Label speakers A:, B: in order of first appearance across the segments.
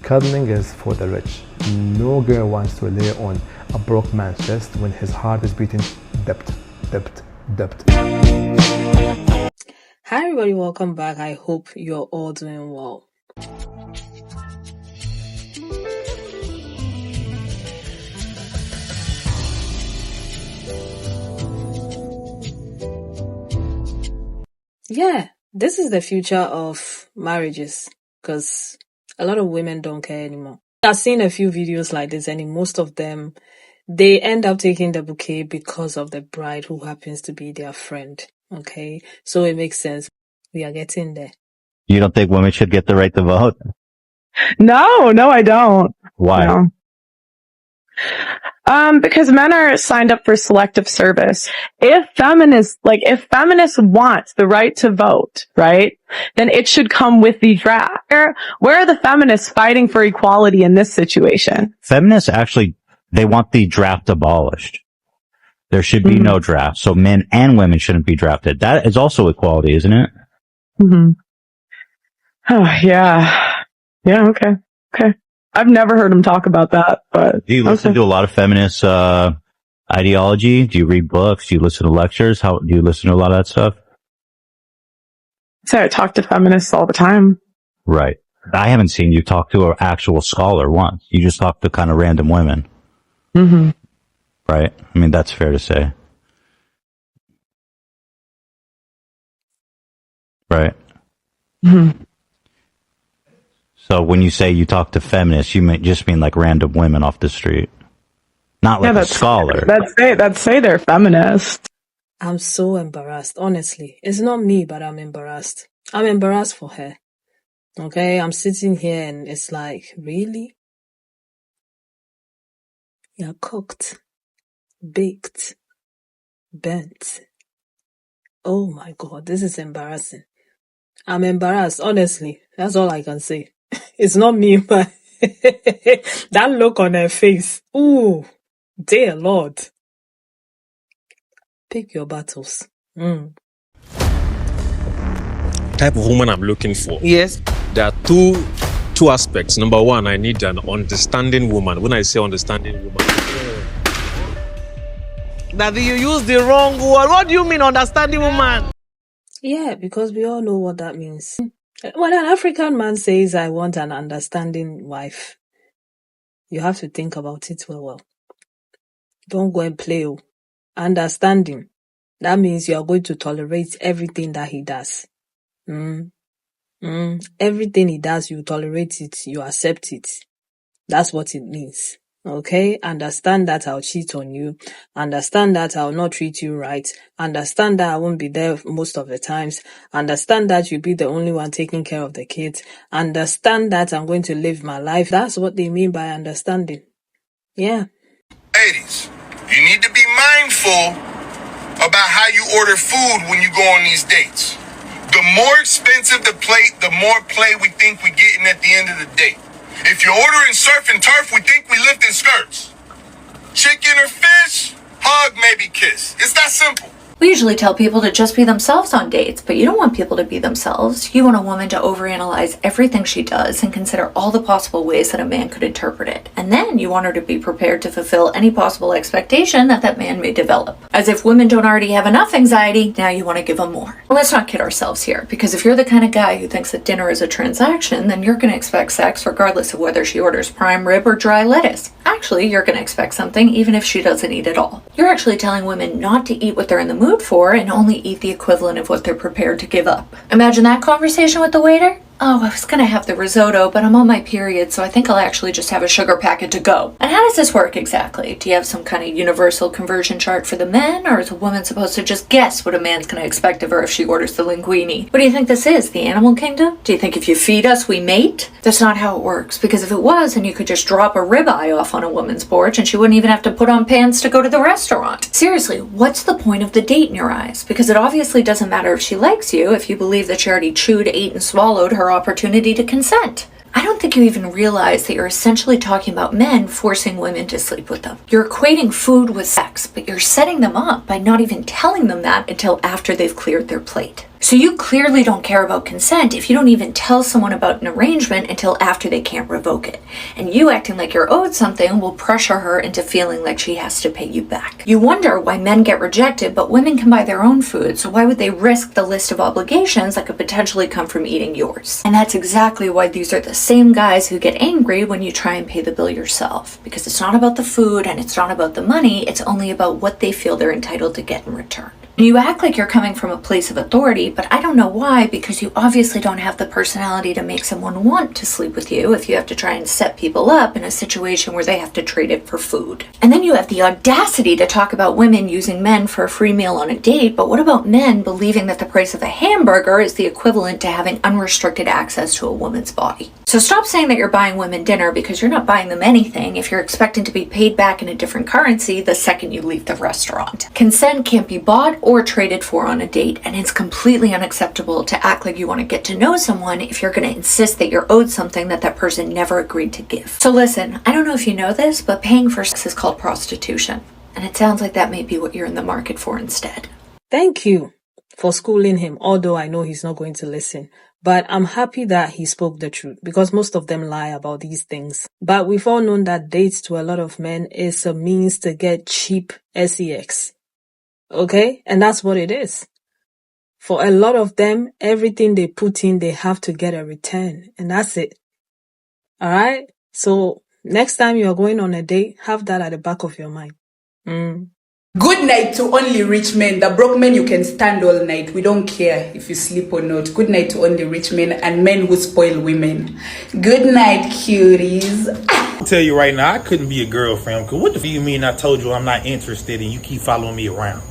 A: Cuddling is for the rich. No girl wants to lay on a broke man's chest when his heart is beating dept, dept, dept.
B: Hi everybody, welcome back. I hope you're all doing well. Yeah, this is the future of marriages because a lot of women don't care anymore. I've seen a few videos like this, and in most of them, they end up taking the bouquet because of the bride who happens to be their friend. Okay, so it makes sense. We are getting there.
C: You don't think women should get the right to vote?
D: No, I don't.
C: Why?
D: No. Because men are signed up for selective service. If feminists want the right to vote, right, then it should come with the draft. Where are the feminists fighting for equality in this situation?
C: Feminists actually, they want the draft abolished. There should be no draft. So men and women shouldn't be drafted. That is also equality, isn't it?
D: Mm-hmm. Oh, yeah. Yeah, okay. I've never heard him talk about that, but...
C: Do you listen to a lot of feminist ideology? Do you read books? Do you listen to lectures? Do you listen to a lot of that stuff?
D: So I talk to feminists all the time.
C: Right. I haven't seen you talk to an actual scholar once. You just talk to kind of random women.
D: Mm-hmm.
C: Right? I mean, that's fair to say. Right?
D: Mm-hmm.
C: So when you say you talk to feminists, you just mean like random women off the street, not like a scholar.
D: That's say they're feminists.
B: I'm so embarrassed, honestly. It's not me, but I'm embarrassed. I'm embarrassed for her. Okay, I'm sitting here and it's like, really? You're cooked, baked, burnt. Oh my God, this is embarrassing. I'm embarrassed, honestly. That's all I can say. It's not me, but that look on her face. Ooh, dear Lord. Pick your battles.
E: Type of woman I'm looking for.
F: Yes.
E: There are two aspects. Number one, I need an understanding woman. When I say understanding woman,
F: Daddy, you used the wrong word. What do you mean understanding woman?
B: Yeah, because we all know what that means. When an African man says, I want an understanding wife, you have to think about it well. Don't go and play. Understanding. That means you are going to tolerate everything that he does. Everything he does, you tolerate it, you accept it. That's what it means. Okay? Understand that I'll cheat on you. Understand that I'll not treat you right. Understand that I won't be there most of the times. Understand that you'll be the only one taking care of the kids. Understand that I'm going to live my life. That's what they mean by understanding. Yeah.
G: Ladies, you need to be mindful about how you order food when you go on these dates. The more expensive the plate, the more play we think we're getting at the end of the date. If you're ordering surf and turf, we think we lifting skirts. Chicken or fish, hug, maybe kiss. It's that simple.
H: We usually tell people to just be themselves on dates, but you don't want people to be themselves. You want a woman to overanalyze everything she does and consider all the possible ways that a man could interpret it. And then you want her to be prepared to fulfill any possible expectation that man may develop. As if women don't already have enough anxiety, now you want to give them more. Well, let's not kid ourselves here, because if you're the kind of guy who thinks that dinner is a transaction, then you're going to expect sex regardless of whether she orders prime rib or dry lettuce. Actually, you're going to expect something even if she doesn't eat at all. You're actually telling women not to eat what they're in the mood for and only eat the equivalent of what they're prepared to give up. Imagine that conversation with the waiter. Oh, I was gonna have the risotto, but I'm on my period, so I think I'll actually just have a sugar packet to go. And how does this work exactly? Do you have some kind of universal conversion chart for the men, or is a woman supposed to just guess what a man's gonna expect of her if she orders the linguine? What do you think this is, the animal kingdom? Do you think if you feed us, we mate? That's not how it works, because if it was, then you could just drop a ribeye off on a woman's porch and she wouldn't even have to put on pants to go to the restaurant. Seriously, what's the point of the date in your eyes? Because it obviously doesn't matter if she likes you, if you believe that she already chewed, ate, and swallowed her opportunity to consent. I don't think you even realize that you're essentially talking about men forcing women to sleep with them. You're equating food with sex, but you're setting them up by not even telling them that until after they've cleared their plate. So you clearly don't care about consent if you don't even tell someone about an arrangement until after they can't revoke it. And you acting like you're owed something will pressure her into feeling like she has to pay you back. You wonder why men get rejected, but women can buy their own food, so why would they risk the list of obligations that could potentially come from eating yours? And that's exactly why these are the same guys who get angry when you try and pay the bill yourself. Because it's not about the food and it's not about the money, it's only about what they feel they're entitled to get in return. You act like you're coming from a place of authority, but I don't know why, because you obviously don't have the personality to make someone want to sleep with you if you have to try and set people up in a situation where they have to trade it for food. And then you have the audacity to talk about women using men for a free meal on a date, but what about men believing that the price of a hamburger is the equivalent to having unrestricted access to a woman's body? So stop saying that you're buying women dinner, because you're not buying them anything if you're expecting to be paid back in a different currency the second you leave the restaurant. Consent can't be bought or traded for on a date, and it's completely unacceptable to act like you want to get to know someone if you're going to insist that you're owed something that that person never agreed to give. So listen, I don't know if you know this, but paying for sex is called prostitution, and it sounds like that may be what you're in the market for instead.
B: Thank you for schooling him, although I know he's not going to listen. But I'm happy that he spoke the truth, because most of them lie about these things. But we've all known that dates to a lot of men is a means to get cheap sex. Okay? And that's what it is. For a lot of them, everything they put in, they have to get a return. And that's it. Alright? So, next time you're going on a date, have that at the back of your mind.
I: Good night to only rich men. The broke men, you can stand all night. We don't care if you sleep or not. Good night to only rich men and men who spoil women. Good night, cuties.
J: I'll tell you right now, I couldn't be a girlfriend. Because what the f*** you mean I told you I'm not interested and you keep following me around?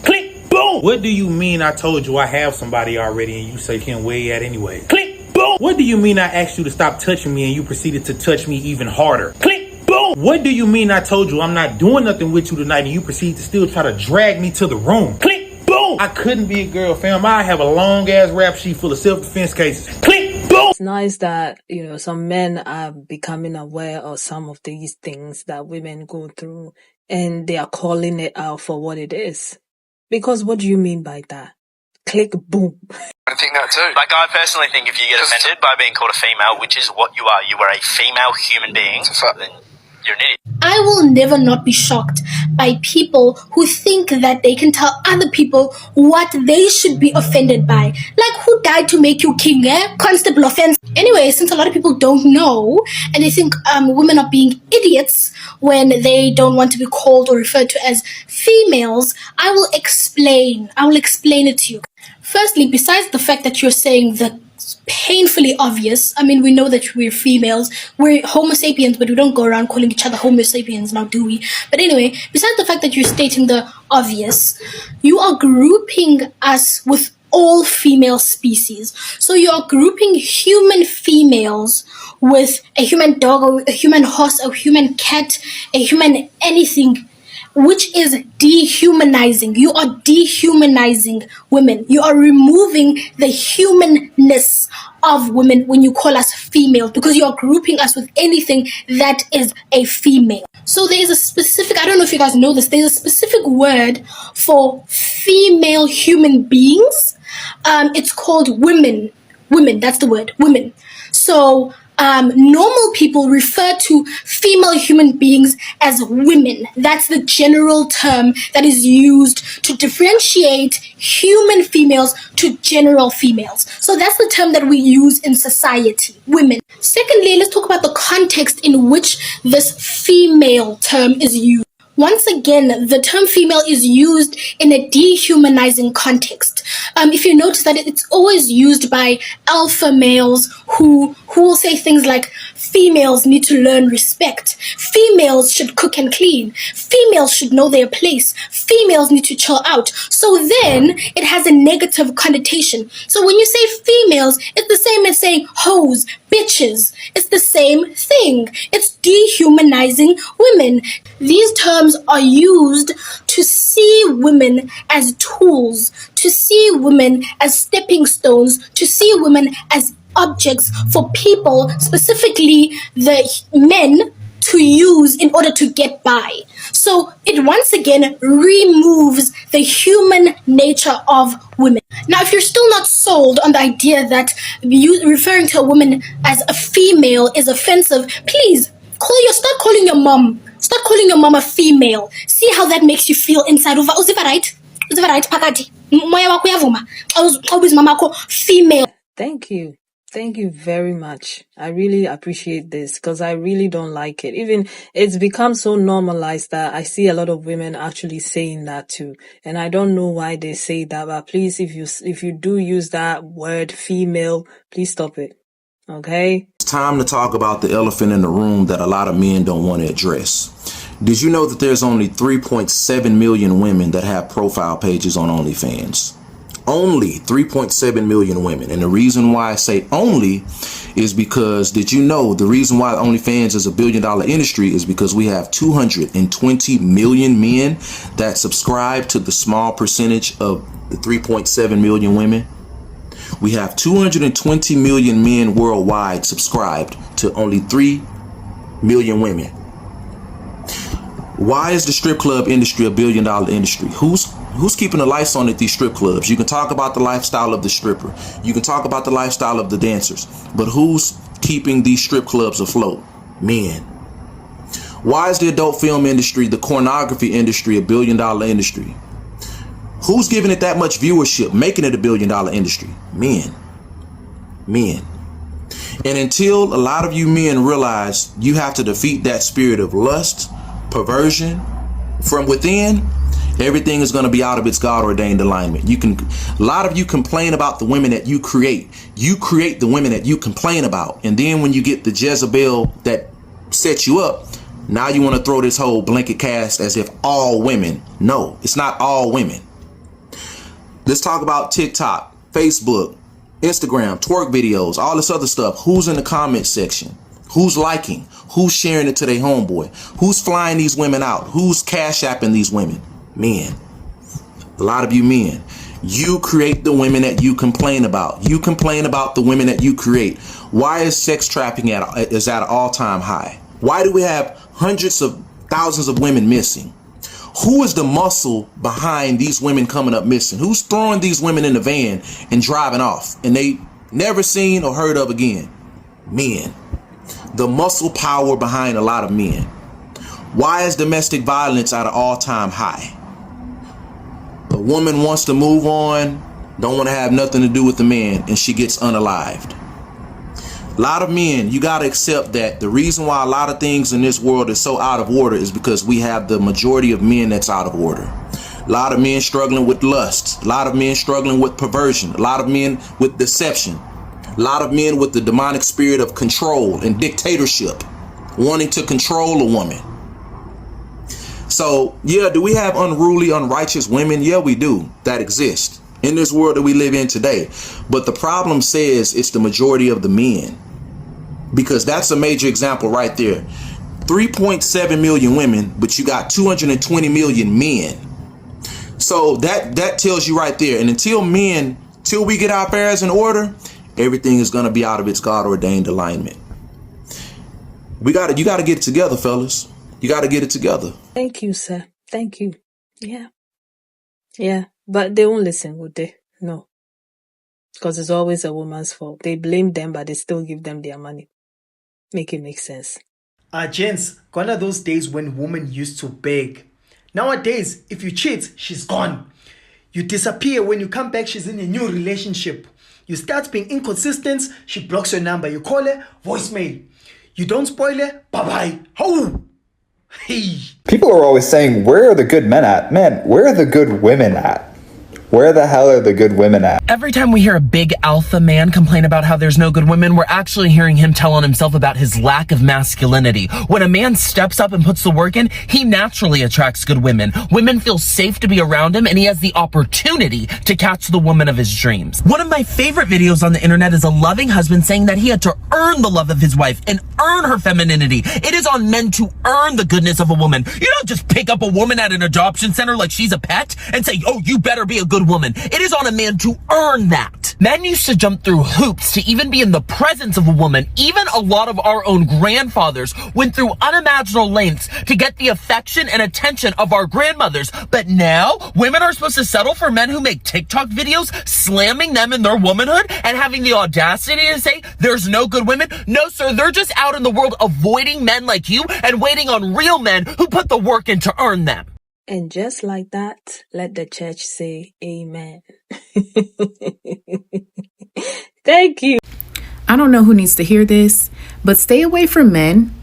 J: Click, boom! What do you mean I told you I have somebody already and you say can't weigh at anyway? Click, boom! What do you mean I asked you to stop touching me and you proceeded to touch me even harder? Click, boom! What do you mean I told you I'm not doing nothing with you tonight and you proceed to still try to drag me to the room? Click, boom! I couldn't be a girl, fam. I have a long ass rap sheet full of self-defense cases. Click, boom!
B: It's nice that, some men are becoming aware of some of these things that women go through, and they are calling it out for what it is. Because what do you mean by that? Click, boom.
K: I think that too. Like, I personally think if you get offended by being called a female, which is what you are a female human being, then you're an idiot.
L: I will never not be shocked by people who think that they can tell other people what they should be offended by. Like, who died to make you king, Constable offense. Anyway, since a lot of people don't know, and they think women are being idiots when they don't want to be called or referred to as females, I will explain it to you. Firstly, besides the fact that you're saying the painfully obvious, I mean, we know that we're females, we're homo sapiens, but we don't go around calling each other homo sapiens now, do we? But anyway, besides the fact that you're stating the obvious, you are grouping us with all female species. So you're grouping human females with a human dog or a human horse, a human cat, a human anything, which is dehumanizing. You are dehumanizing women. You are removing the humanness of women when you call us female, because you are grouping us with anything that is a female. So there is a specific, I don't know if you guys know this, there's a specific word for female human beings. It's called women. Women, that's the word, women. So normal people refer to female human beings as women. That's the general term that is used to differentiate human females to general females. So that's the term that we use in society, women. Secondly, let's talk about the context in which this female term is used. Once again, the term female is used in a dehumanizing context. If you notice that it's always used by alpha males who will say things like, females need to learn respect. Females should cook and clean. Females should know their place. Females need to chill out. So then it has a negative connotation. So when you say females, it's the same as saying hoes, bitches. It's the same thing. It's dehumanizing women. These terms are used to see women as tools, to see women as stepping stones, to see women as objects for people, specifically the men, to use in order to get by. So it once again removes the human nature of women. Now, if you're still not sold on the idea that you referring to a woman as a female is offensive, please start calling your mom. Start calling your mom a female. See how that makes you feel inside. Uziva right? Uziva right? Pakati. Moya wako yavuma. Always mama female.
B: Thank you. Thank you very much. I really appreciate this because I really don't like it. Even it's become so normalized that I see a lot of women actually saying that too. And I don't know why they say that, but please, if you do use that word female, please stop it. Okay?
M: It's time to talk about the elephant in the room that a lot of men don't want to address. Did you know that there's only 3.7 million women that have profile pages on OnlyFans? Only 3.7 million women. And the reason why I say only is because, did you know the reason why OnlyFans is $1 billion industry is because we have 220 million men that subscribe to the small percentage of the 3.7 million women. We have 220 million men worldwide subscribed to only 3 million women. Why is the strip club industry $1 billion industry? Who's keeping the lights on at these strip clubs? You can talk about the lifestyle of the stripper. You can talk about the lifestyle of the dancers. But who's keeping these strip clubs afloat? Men. Why is the adult film industry, the pornography industry, $1 billion industry? Who's giving it that much viewership, making it $1 billion industry? Men. Men. And until a lot of you men realize you have to defeat that spirit of lust, perversion from within, everything is going to be out of its God-ordained alignment. A lot of you complain about the women that you create. You create the women that you complain about. And then when you get the Jezebel that sets you up, now you want to throw this whole blanket cast as if all women. No, it's not all women. Let's talk about TikTok, Facebook, Instagram, twerk videos, all this other stuff. Who's in the comment section? Who's liking? Who's sharing it to their homeboy? Who's flying these women out? Who's cash apping these women? Men. A lot of you men. You create the women that you complain about. You complain about the women that you create. Why is sex trafficking at an all-time high? Why do we have hundreds of thousands of women missing? Who is the muscle behind these women coming up missing? Who's throwing these women in the van and driving off and they never seen or heard of again? Men. The muscle power behind a lot of men. Why is domestic violence at an all-time high? A woman wants to move on, don't want to have nothing to do with the man, and she gets unalived. A lot of men, you got to accept that the reason why a lot of things in this world is so out of order is because we have the majority of men that's out of order. A lot of men struggling with lust. A lot of men struggling with perversion. A lot of men with deception. A lot of men with the demonic spirit of control and dictatorship, wanting to control a woman. So, yeah, do we have unruly, unrighteous women? Yeah, we do. That exist in this world that we live in today. But the problem says it's the majority of the men, because that's a major example right there. 3.7 million women, but you got 220 million men. So that tells you right there. And until we get our affairs in order, everything is going to be out of its God-ordained alignment. You got to get it together, fellas. You got to get it together.
B: Thank you, sir. Thank you. Yeah. Yeah. But they won't listen, would they? No. Because it's always a woman's fault. They blame them, but they still give them their money. Make it make sense.
N: Gents, gone are those days when women used to beg. Nowadays, if you cheat, she's gone. You disappear. When you come back, she's in a new relationship. You start being inconsistent, she blocks your number. You call her, voicemail. You don't spoil her, bye-bye. Ho! Hey.
O: People are always saying, where are the good men at? Man, where are the good women at? Where the hell are the good women at?
P: Every time we hear a big alpha man complain about how there's no good women, we're actually hearing him tell on himself about his lack of masculinity. When a man steps up and puts the work in, he naturally attracts good women. Women feel safe to be around him, and he has the opportunity to catch the woman of his dreams. One of my favorite videos on the internet is a loving husband saying that he had to earn the love of his wife and earn her femininity. It is on men to earn the goodness of a woman. You don't just pick up a woman at an adoption center like she's a pet and say, oh, you better be a good good woman. It is on a man to earn that. Men used to jump through hoops to even be in the presence of a woman. Even a lot of our own grandfathers went through unimaginable lengths to get the affection and attention of our grandmothers. But now, women are supposed to settle for men who make TikTok videos slamming them in their womanhood and having the audacity to say there's no good women. No, sir, they're just out in the world avoiding men like you and waiting on real men who put the work in to earn them.
B: And just like that, let the church say amen. Thank you.
Q: I don't know who needs to hear this, but stay away from men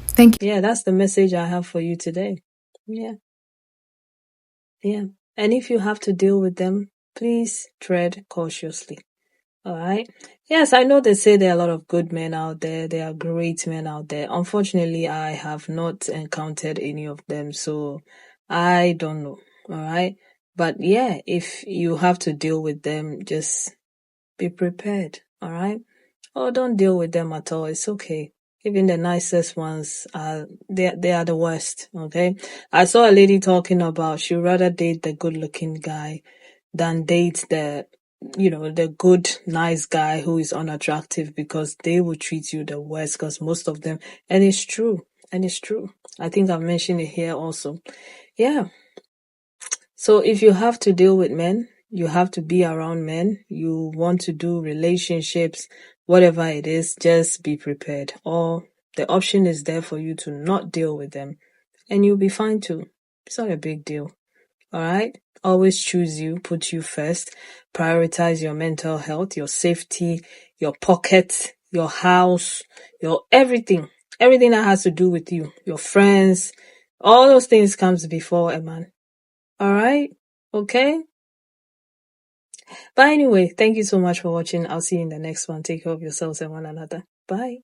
Q: Thank
B: you. Yeah, that's the message I have for you today. Yeah. And if you have to deal with them, please tread cautiously. All right. Yes, I know they say there are a lot of good men out there. There are great men out there. Unfortunately, I have not encountered any of them, so I don't know. All right. But yeah, if you have to deal with them, just be prepared. All right. Or don't deal with them at all. It's okay. Even the nicest ones they are the worst. Okay. I saw a lady talking about she'd rather date the good looking guy than date the good, nice guy who is unattractive, because they will treat you the worst, because most of them, and it's true. I think I've mentioned it here also. Yeah. So if you have to deal with men, you have to be around men, you want to do relationships, whatever it is, just be prepared. Or the option is there for you to not deal with them, and you'll be fine too. It's not a big deal. All right? Always choose you, put you first, prioritize your mental health, your safety, your pocket, your house, your everything that has to do with you, your friends, all those things comes before a man. All right? Okay? But anyway, thank you so much for watching. I'll see you in the next one. Take care of yourselves and one another. Bye.